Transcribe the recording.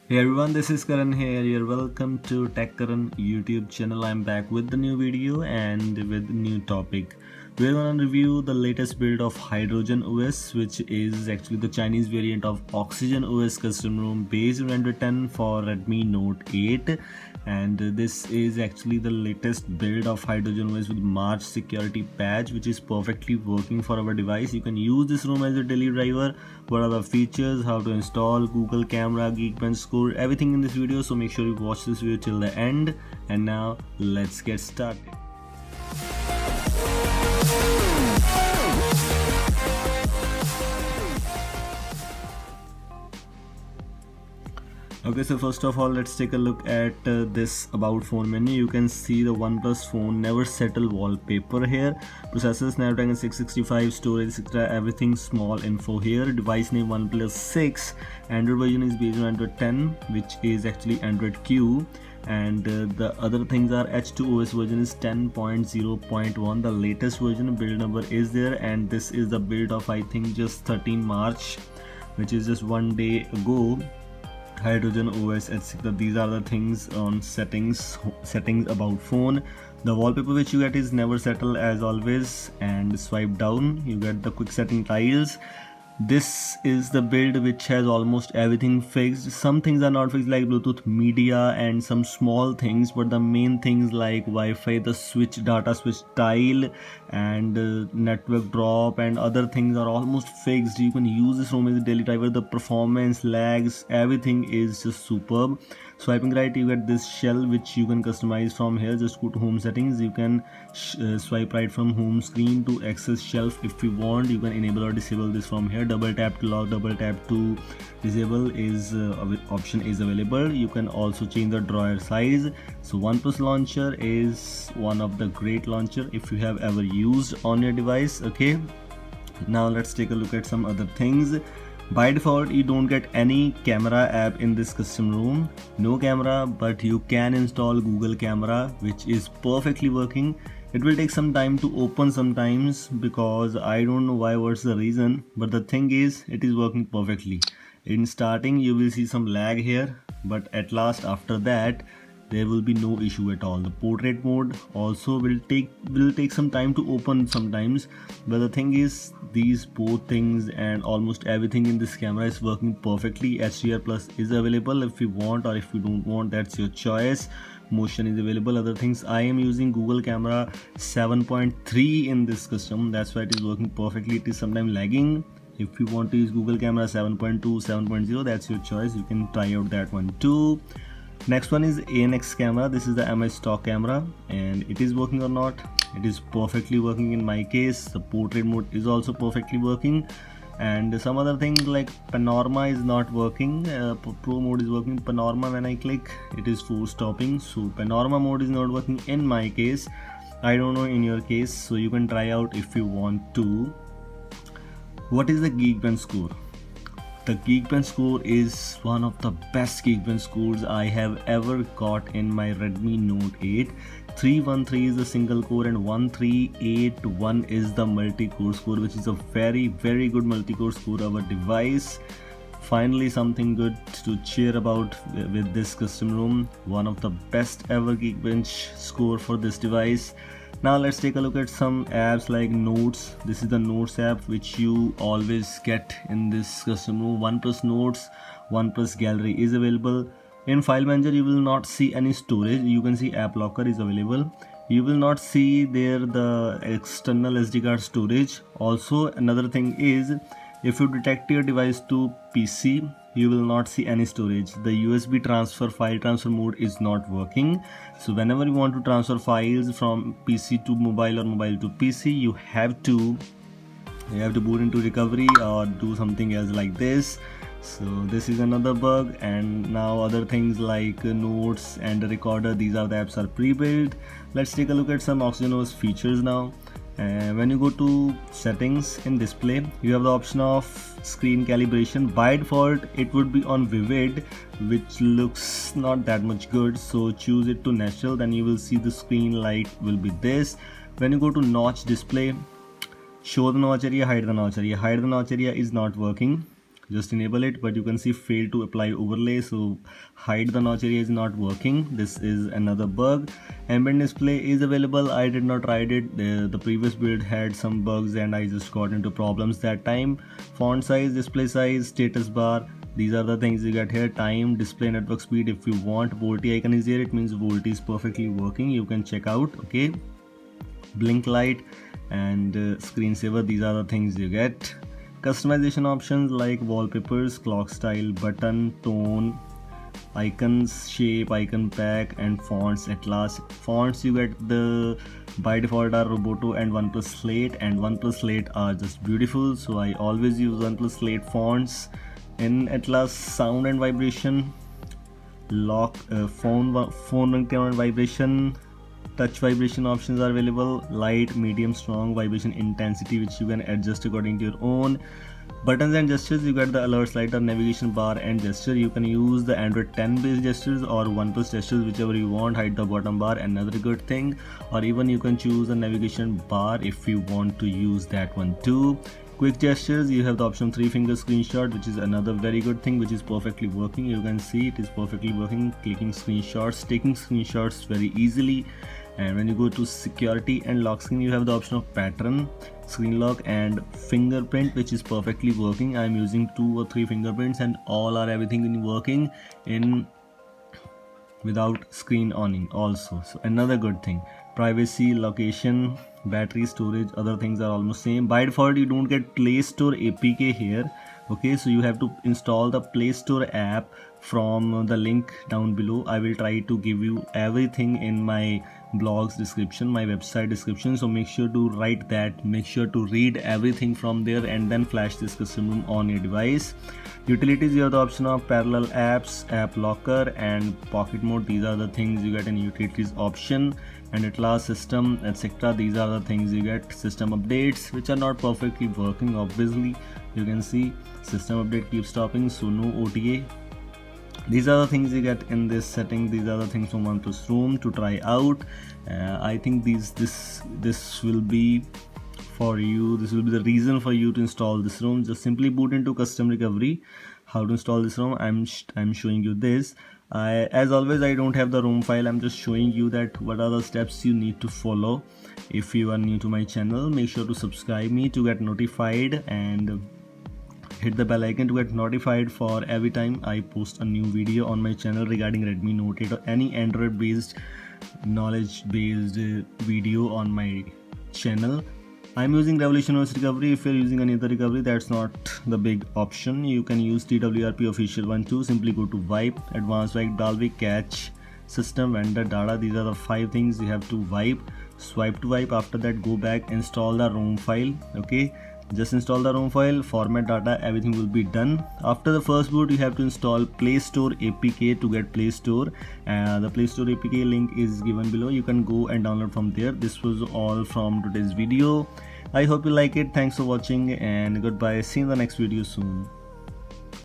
Hey everyone, this is Karan here. You're welcome to Tech Karan YouTube channel. I'm back with the new video and with new topic. We're gonna review the latest build of Hydrogen OS, which is actually the Chinese variant of Oxygen OS custom ROM based on Android 10 for Redmi Note 8. And this is actually the latest build of Hydrogen OS with March security patch, which is perfectly working for our device. You can use this ROM as a daily driver. What are the features, how to install, Google camera, Geekbench score, everything in this video. So make sure you watch this video till the end. And now let's get started. Okay, so first of all, let's take a look at this about phone menu. You can see the OnePlus phone never settle wallpaper here. Processor Snapdragon 665, storage etc. Everything small info here. Device name OnePlus 6. Android version is based on Android 10, which is actually Android Q. And the other things are H2OS version is 10.0.1. The latest version build number is there, and this is the build of I think just 13 March, which is just one day ago. Hydrogen OS etc. These are the things on settings about phone. The wallpaper which you get is never settle as always, and swipe down you get the quick setting tiles. This is the build which has almost everything fixed. Some things are not fixed like Bluetooth media and some small things, but the main things like Wi-Fi, the switch data switch tile and network drop and other things are almost fixed. You can use this ROM as a daily driver. The performance, lags, everything is just superb. Swiping right you get this shell which you can customize from here. Just go to home settings. You can swipe right from home screen to access shelf. If you want, you can enable or disable this from here. Double tap to lock, double tap to disable is option is available. You can also change the drawer size. So OnePlus launcher is one of the great launcher if you have ever used on your device. Okay, now let's take a look at some other things. By default, you don't get any camera app in this custom ROM. No camera, but you can install Google camera, which is perfectly working. It will take some time to open sometimes because I don't know why, what's the reason, but the thing is it is working perfectly. In starting you will see some lag here, but at last after that there will be no issue at all. The portrait mode also will take some time to open sometimes, but the thing is these both things and almost everything in this camera is working perfectly. HDR plus is available if you want, or if you don't want, that's your choice. Motion is available. Other things, I am using Google camera 7.3 in this custom, that's why it is working perfectly. It is sometimes lagging. If you want to use Google camera 7.2, 7.0, that's your choice. You can try out that one too. Next one is ANX camera. This is the MI stock camera, and it is working or not. It is perfectly working in my case. The portrait mode is also perfectly working, and some other things like panorama is not working. Pro mode is working. Panorama, when I click, it is force stopping. So panorama mode is not working in my case. I don't know in your case, so you can try out if you want to. What is the Geekbench score? The Geekbench score is one of the best Geekbench scores I have ever got in my Redmi Note 8. 313 is the single core and 1381 is the multi-core score, which is a very good multi-core score. Our device, finally something good to cheer about with this custom ROM. One of the best ever Geekbench score for this device. Now let's take a look at some apps like Notes. This is the Notes app which you always get in this custom ROM. OnePlus Notes, OnePlus Gallery is available. In File Manager you will not see any storage. You can see App Locker is available. You will not see there the external SD card storage. Also another thing is, if you detect your device to PC, you will not see any storage. The USB transfer, file transfer mode is not working. So whenever you want to transfer files from PC to mobile or mobile to PC, you have to boot into recovery or do something else like this. So this is another bug. And now other things like Notes and the recorder, these are the apps are pre-built. Let's take a look at some Oxygen OS features now. When you go to settings in display, you have the option of screen calibration. By default it would be on vivid, which looks not that much good, so choose it to natural, then you will see the screen light will be this. When you go to notch display, show the notch area, hide the notch area. Hide the notch area is not working. just enable it, but you can see fail to apply overlay, so hide the notch area is not working. This is another bug. Ambient display is available. I did not try it. The previous build had some bugs and I just got into problems that time. Font size, display size, status bar, these are the things you get here. Time, display, network speed. If you want, VoLTE icon is here, it means VoLTE is perfectly working, you can check out. Okay, blink light and screensaver, these are the things you get. Customization options like wallpapers, clock style, button, tone, icons, shape, icon pack, and fonts. At last, fonts you get the by default are Roboto and OnePlus Slate, and OnePlus Slate are just beautiful, so I always use OnePlus Slate fonts. In Atlas, sound and vibration, lock, phone ringtone and vibration, touch vibration options are available. Light, medium, strong vibration intensity, which you can adjust according to your own. Buttons and gestures, you get the alert slider, navigation bar, and gesture. You can use the Android 10 based gestures or OnePlus gestures, whichever you want. Hide the bottom bar, another good thing, or even you can choose a navigation bar if you want to use that one too. Quick gestures, you have the option 3-finger screenshot, which is another very good thing, which is perfectly working. You can see it is perfectly working. Clicking screenshots, taking screenshots very easily. And when you go to security and lock screen, you have the option of pattern, screen lock, and fingerprint, which is perfectly working. I'm using 2 or 3 fingerprints and all are everything working in without screen owning also. So another good thing. Privacy, location, battery, storage, other things are almost same. By default you don't get Play Store APK here. Okay, so you have to install the Play Store app from the link down below. I will try to give you everything in my blog's description, my website description, so make sure to write that, make sure to read everything from there and then flash this custom room on your device. Utilities, you have the option of parallel apps, app locker, and pocket mode. These are the things you get in utilities option. And at last, system, etc. These are the things you get. System updates, which are not perfectly working, obviously. You can see system update keeps stopping, so no OTA. These are the things you get in this setting. These are the things from OnePlus Room to try out. I think this will be for you. This will be the reason for you to install this ROM. Just simply boot into custom recovery. How to install this ROM, I'm showing you this. As always, I don't have the ROM file. I'm just showing you that what are the steps you need to follow. If you are new to my channel, make sure to subscribe me to get notified and hit the bell icon to get notified for every time I post a new video on my channel regarding Redmi Note 8 or any Android based knowledge based video on my channel. I'm using Revolution OS recovery. If you're using any other recovery, that's not the big option. You can use TWRP official one too. Simply go to wipe, advanced wipe, Dalvik, cache, system, vendor, data. These are the 5 things you have to wipe. Swipe to wipe. After that, go back, install the ROM file. Okay, just install the ROM file, format data, everything will be done. After the first boot, you have to install Play Store APK to get Play Store. The Play Store APK link is given below. You can go and download from there. This was all from today's video. I hope you like it. Thanks for watching and goodbye. See you in the next video soon.